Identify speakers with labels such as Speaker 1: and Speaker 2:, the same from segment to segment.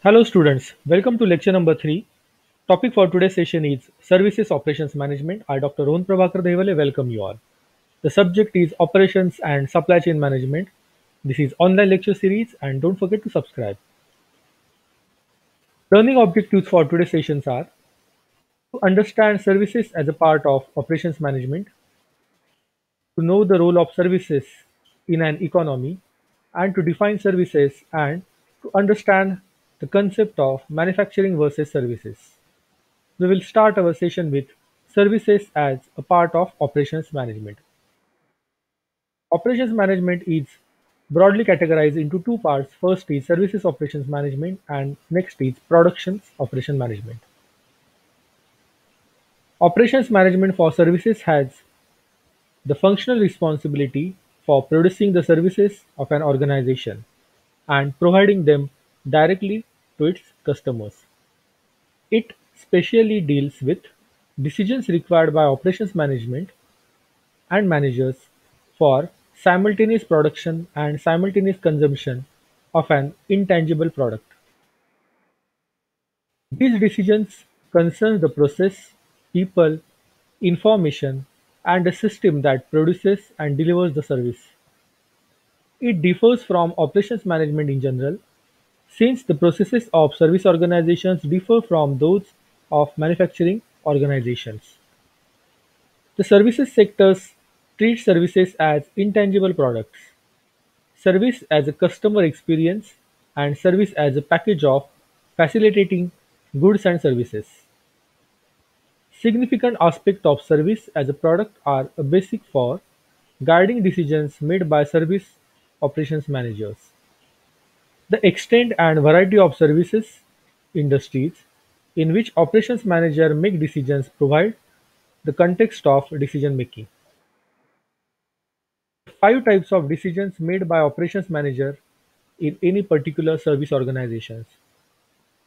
Speaker 1: Hello students, welcome to lecture number 3. Topic for today's session is Services Operations Management. I Dr. Rohan Prabhakar Devale welcome you all. The subject is Operations and Supply Chain Management. This is online lecture series and don't forget to subscribe. Learning objectives for today's sessions are to understand services as a part of operations management, to know the role of services in an economy, and to define services and to understand the concept of manufacturing versus services. We will start our session with services as a part of operations management. Operations management is broadly categorized into two parts. First is services operations management and next is productions operation management. Operations management for services has the functional responsibility for producing the services of an organization and providing them directly to its customers. It specially deals with decisions required by operations management and managers for simultaneous production and simultaneous consumption of an intangible product. These decisions concern the process, people, information, and the system that produces and delivers the service. It differs from operations management in general, since the processes of service organizations differ from those of manufacturing organizations. The services sectors treat services as intangible products, service as a customer experience, and service as a package of facilitating goods and services. Significant aspects of service as a product are a basic for guiding decisions made by service operations managers. The extent and variety of services industries in which operations manager make decisions provide the context of decision making. Five types of decisions made by operations manager in any particular service organizations.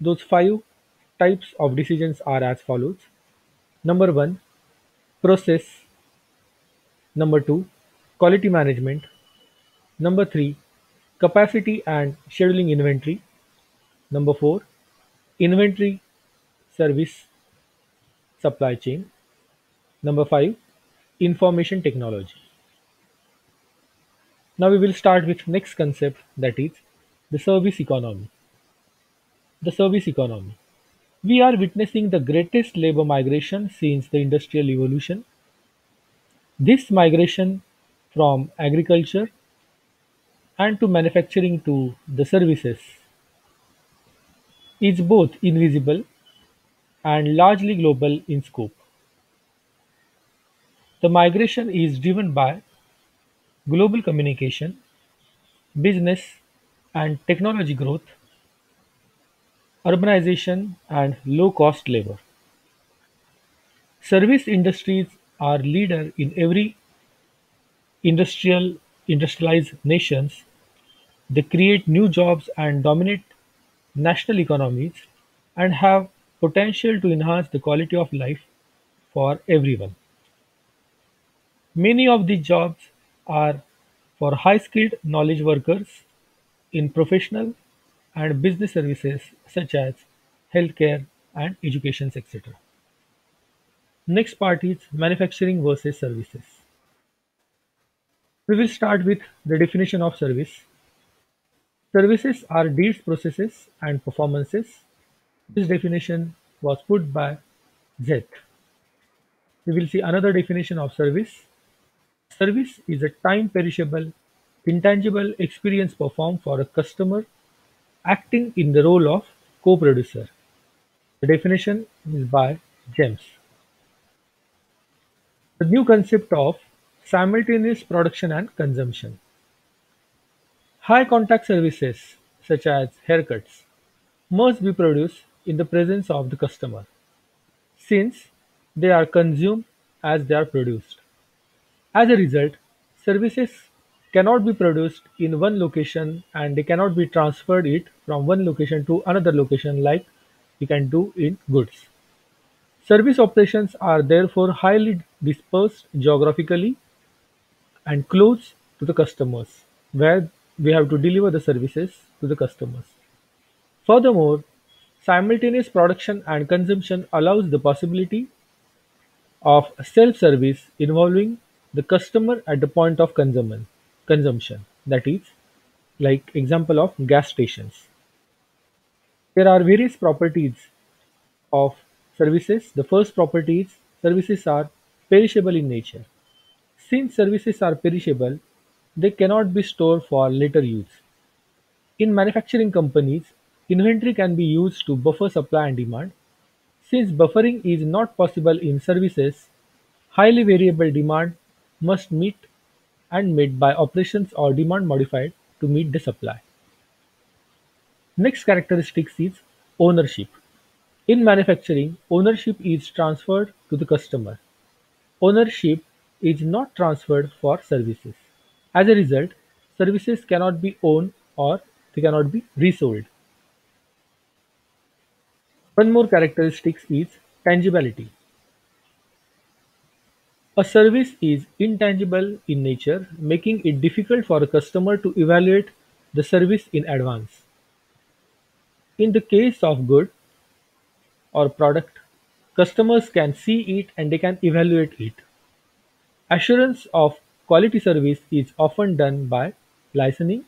Speaker 1: Those five types of decisions are as follows. Number one, process. Number two, quality management. Number three, capacity and scheduling inventory. Number four, inventory service supply chain. Number five, information technology. Now we will start with next concept, that is the service economy. The service economy. We are witnessing the greatest labor migration since the industrial evolution. This migration from agriculture and to manufacturing to the services is both invisible and largely global in scope. The migration is driven by global communication, business and technology growth, urbanization, and low-cost labor. Service industries are leader in every industrialized nations. They create new jobs and dominate national economies and have potential to enhance the quality of life for everyone. Many of these jobs are for high-skilled knowledge workers in professional and business services such as healthcare and education, etc. Next part is manufacturing versus services. We will start with the definition of service. Services are deeds, processes, and performances. This definition was put by Zeth. We will see another definition of service. Service is a time-perishable, intangible experience performed for a customer acting in the role of co-producer. The definition is by James. The new concept of simultaneous production and consumption. High contact services such as haircuts must be produced in the presence of the customer, since they are consumed as they are produced. As a result, services cannot be produced in one location and they cannot be transferred it from one location to another location like we can do in goods. Service operations are therefore highly dispersed geographically and close to the customers, where we have to deliver the services to the customers. Furthermore, simultaneous production and consumption allows the possibility of self-service involving the customer at the point of consumption. That is, like example of gas stations. There are various properties of services. The first property is services are perishable in nature. Since services are perishable, they cannot be stored for later use. In manufacturing companies, inventory can be used to buffer supply and demand. Since buffering is not possible in services, highly variable demand must meet and met by operations or demand modified to meet the supply. Next characteristics is ownership. In manufacturing, ownership is transferred to the customer. Ownership is not transferred for services. As a result, services cannot be owned or they cannot be resold. One more characteristic is tangibility. A service is intangible in nature, making it difficult for a customer to evaluate the service in advance. In the case of good or product, customers can see it and they can evaluate it. Assurance of quality service is often done by licensing,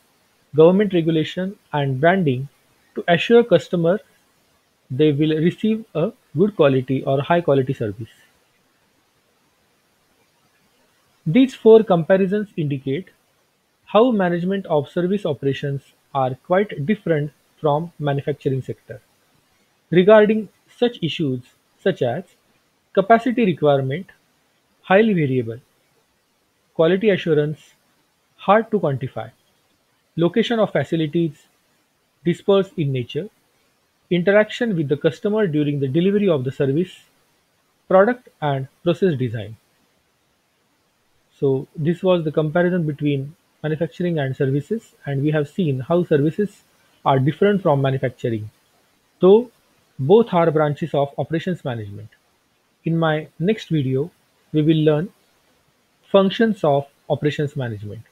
Speaker 1: government regulation, and branding to assure customers they will receive a good quality or high quality service. These four comparisons indicate how management of service operations are quite different from manufacturing sector. Regarding such issues such as capacity requirement, highly variable, quality assurance, hard to quantify, location of facilities, dispersed in nature, interaction with the customer during the delivery of the service, product and process design. So this was the comparison between manufacturing and services, and we have seen how services are different from manufacturing, though both are branches of operations management. In my next video, we will learn functions of operations management.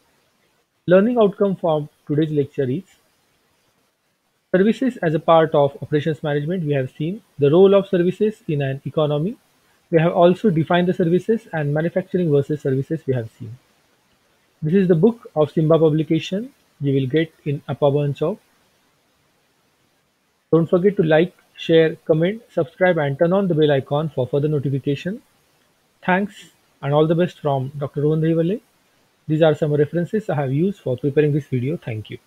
Speaker 1: Learning outcome from today's lecture is services as a part of operations management. We have seen the role of services in an economy. We have also defined the services and manufacturing versus services we have seen. This is the book of Simba publication you will get in a bunch of. Don't forget to like, share, comment, subscribe and turn on the bell icon for further notification. Thanks and all the best from Dr. Rohan Rivalle. These are some references I have used for preparing this video. Thank you.